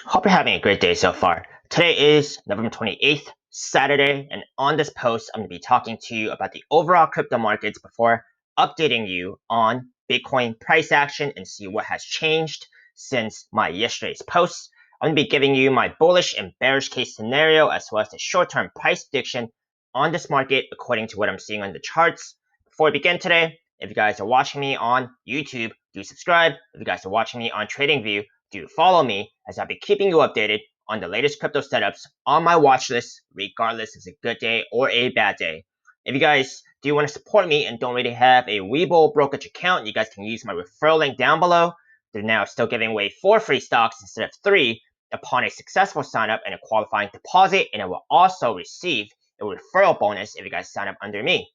Hope you're having a great day so far. Today is November 28th, Saturday, and on this post, I'm going to be talking to you about the overall crypto markets before updating you on Bitcoin price action and see what has changed since my yesterday's post. I'm going to be giving you my bullish and bearish case scenario as well as the short-term price prediction on this market according to what I'm seeing on the charts. Before we begin today, if you guys are watching me on YouTube, do subscribe. If you guys are watching me on TradingView, do follow me as I'll be keeping you updated on the latest crypto setups on my watch list, regardless if it's a good day or a bad day. If you guys do want to support me and don't really have a Webull brokerage account, you guys can use my referral link down below. They're now still giving away 4 free stocks instead of 3 upon a successful sign up and a qualifying deposit, and I will also receive a referral bonus if you guys sign up under me.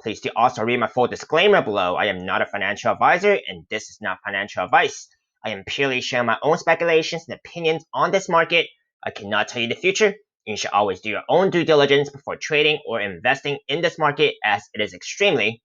Please do also read my full disclaimer below. I am not a financial advisor and this is not financial advice. I am purely sharing my own speculations and opinions on this market. I cannot tell you the future. You should always do your own due diligence before trading or investing in this market as it is extremely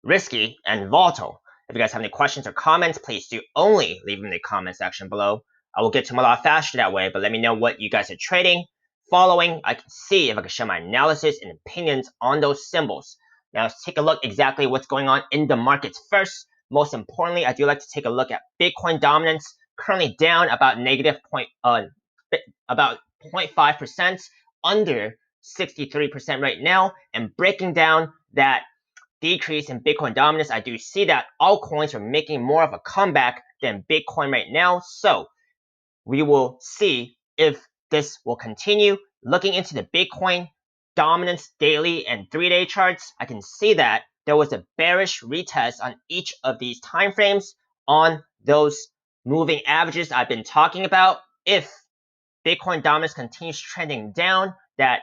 risky and volatile. If you guys have any questions or comments, please do only leave them in the comment section below. I will get to them a lot faster that way, but let me know what you guys are trading, following. I can see if I can share my analysis and opinions on those symbols. Now let's take a look exactly what's going on in the markets first. Most importantly, I do like to take a look at Bitcoin dominance, currently down about about 0.5%, under 63% right now, and breaking down that decrease in Bitcoin dominance. I do see that altcoins are making more of a comeback than Bitcoin right now, so we will see if this will continue. Looking into the Bitcoin dominance daily and 3-day charts, I can see that there was a bearish retest on each of these time frames on those moving averages I've been talking about. If Bitcoin dominance continues trending down, that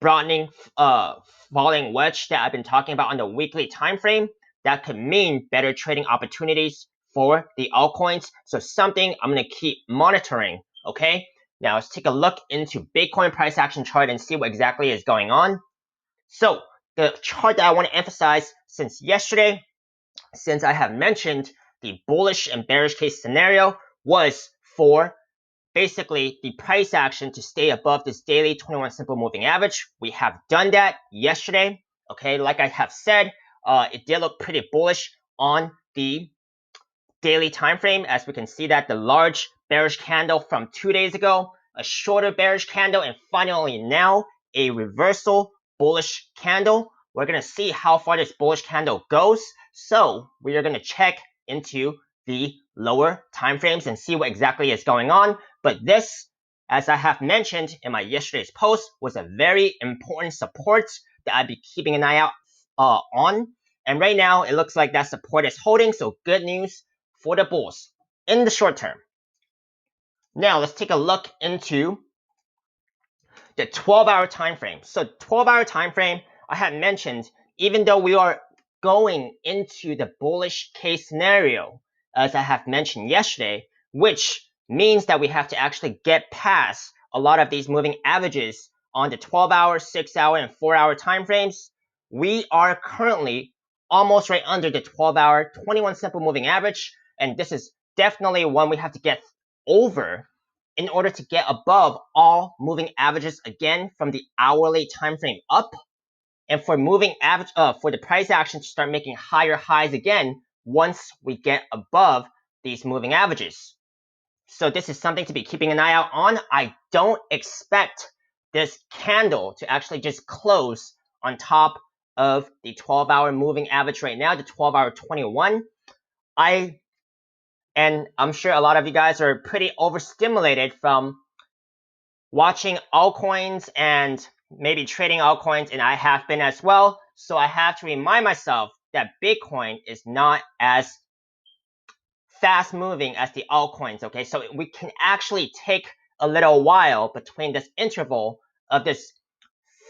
broadening falling wedge that I've been talking about on the weekly time frame, that could mean better trading opportunities for the altcoins. So something I'm going to keep monitoring. Okay, now let's take a look into Bitcoin price action chart and see what exactly is going on. So the chart that I want to emphasize since yesterday, since I have mentioned the bullish and bearish case scenario, was for basically the price action to stay above this daily 21 simple moving average. We have done that yesterday. Okay, like I have said, it did look pretty bullish on the daily time frame, as we can see that the large bearish candle from 2 days ago, a shorter bearish candle, and finally now a reversal bullish candle. We're going to see how far this bullish candle goes. So we are going to check into the lower time frames and see what exactly is going on. But this, as I have mentioned in my yesterday's post, was a very important support that I'd be keeping an eye out on. And right now, it looks like that support is holding, so good news for the bulls in the short term. Now, let's take a look into the 12-hour time frame. So 12-hour time frame, I had mentioned, even though we are going into the bullish case scenario, as I have mentioned yesterday, which means that we have to actually get past a lot of these moving averages on the 12-hour, 6-hour, and 4-hour time frames. We are currently almost right under the 12-hour, 21 simple moving average, and this is definitely one we have to get over in order to get above all moving averages again from the hourly time frame up, and for moving average for the price action to start making higher highs again once we get above these moving averages. So this is something to be keeping an eye out on. I don't expect this candle to actually just close on top of the 12-hour moving average right now, the 12-hour 21. And I'm sure a lot of you guys are pretty overstimulated from watching altcoins and maybe trading altcoins, and I have been as well. So I have to remind myself that Bitcoin is not as fast moving as the altcoins, okay? So we can actually take a little while between this interval of this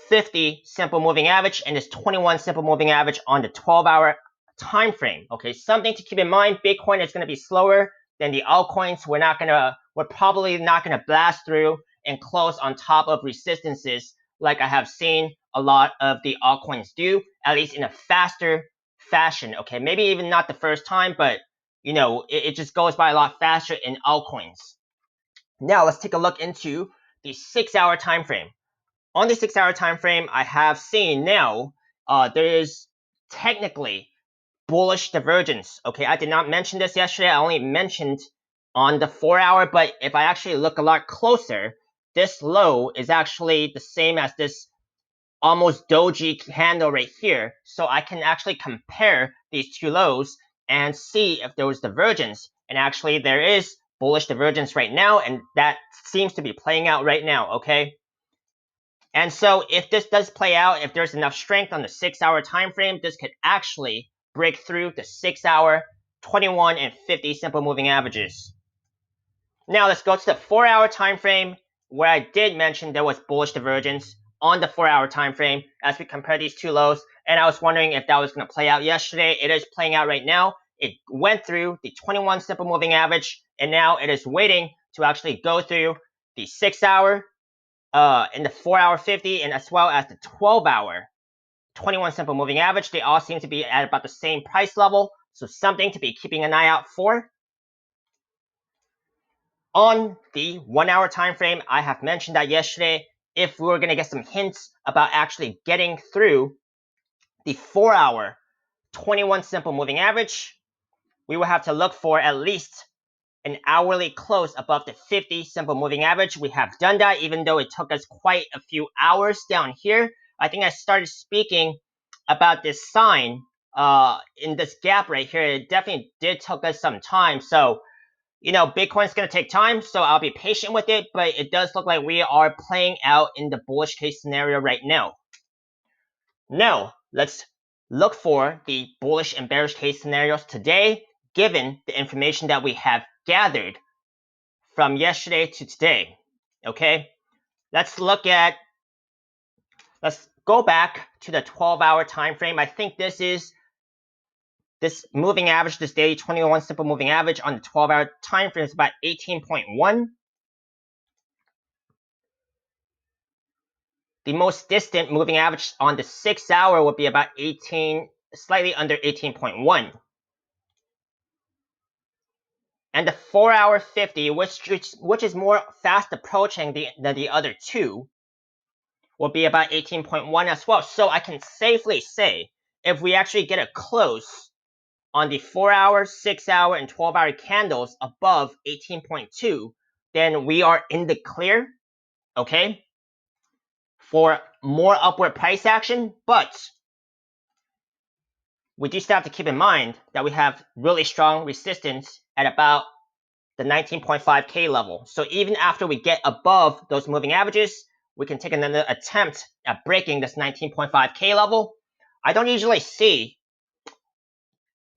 50 simple moving average and this 21 simple moving average on the 12-hour time frame, okay? Something to keep in mind, Bitcoin is going to be slower than the altcoins. We're probably not going to blast through and close on top of resistances like I have seen a lot of the altcoins do, at least in a faster fashion, okay? Maybe even not the first time, but you know, it just goes by a lot faster in altcoins. Now let's take a look into the 6-hour time frame. On the 6-hour time frame, I have seen now there is technically bullish divergence. Okay, I did not mention this yesterday. I only mentioned on the 4-hour, but if I actually look a lot closer, this low is actually the same as this almost doji candle right here. So I can actually compare these two lows and see if there was divergence. And actually there is bullish divergence right now, and that seems to be playing out right now, okay? And so if this does play out, if there's enough strength on the 6-hour time frame, this could actually break through the 6-hour, 21, and 50 simple moving averages. Now let's go to the 4-hour time frame, where I did mention there was bullish divergence on the 4-hour time frame as we compare these two lows, and I was wondering if that was going to play out yesterday. It is playing out right now. It went through the 21 simple moving average, and now it is waiting to actually go through the 6-hour, in the 4-hour 50, and as well as the 12-hour 21 simple moving average. They all seem to be at about the same price level, so something to be keeping an eye out for. On the 1-hour time frame, I have mentioned that yesterday, if we were going to get some hints about actually getting through the 4-hour 21 simple moving average, we will have to look for at least an hourly close above the 50 simple moving average. We have done that, even though it took us quite a few hours down here. I think I started speaking about this sign in this gap right here. It definitely did took us some time. So, you know, Bitcoin's going to take time, so I'll be patient with it, but it does look like we are playing out in the bullish case scenario right now. Now, let's look for the bullish and bearish case scenarios today, given the information that we have gathered from yesterday to today. Okay, let's go back to the 12-hour time frame. I think this moving average, this daily 21 simple moving average on the 12-hour time frame is about 18.1. The most distant moving average on the 6-hour would be about 18, slightly under 18.1. And the 4-hour 50, which is more fast approaching than the other two, will be about 18.1 as well. So I can safely say, if we actually get a close on the 4-hour, 6-hour, and 12-hour candles above 18.2, then we are in the clear, okay, for more upward price action. But we do still have to keep in mind that we have really strong resistance at about the 19.5K level. So even after we get above those moving averages, we can take another attempt at breaking this 19.5K level. I don't usually see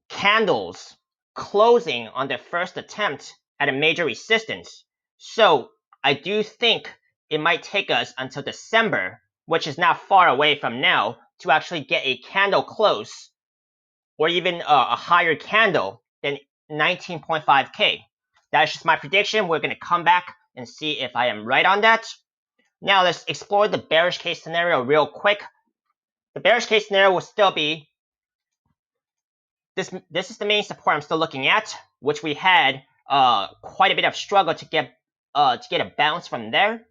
candles closing on their first attempt at a major resistance. So I do think it might take us until December, which is not far away from now, to actually get a candle close or even a higher candle than 19.5K. That's just my prediction. We're going to come back and see if I am right on that. Now let's explore the bearish case scenario real quick. The bearish case scenario will still be this is the main support I'm still looking at, which we had quite a bit of struggle to get a bounce from there.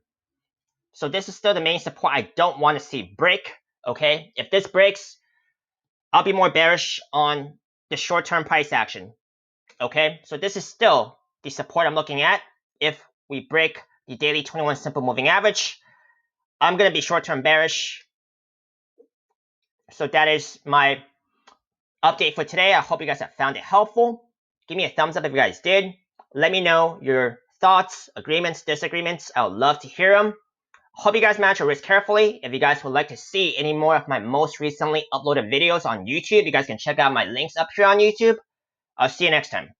So this is still the main support I don't want to see break. Okay, if this breaks, I'll be more bearish on the short-term price action. Okay, so this is still the support I'm looking at. If we break the daily 21 simple moving average, I'm going to be short-term bearish. So that is my update for today. I hope you guys have found it helpful. Give me a thumbs up if you guys did. Let me know your thoughts, agreements, disagreements. I would love to hear them. Hope you guys manage your risk carefully. If you guys would like to see any more of my most recently uploaded videos on YouTube, you guys can check out my links up here on YouTube. I'll see you next time.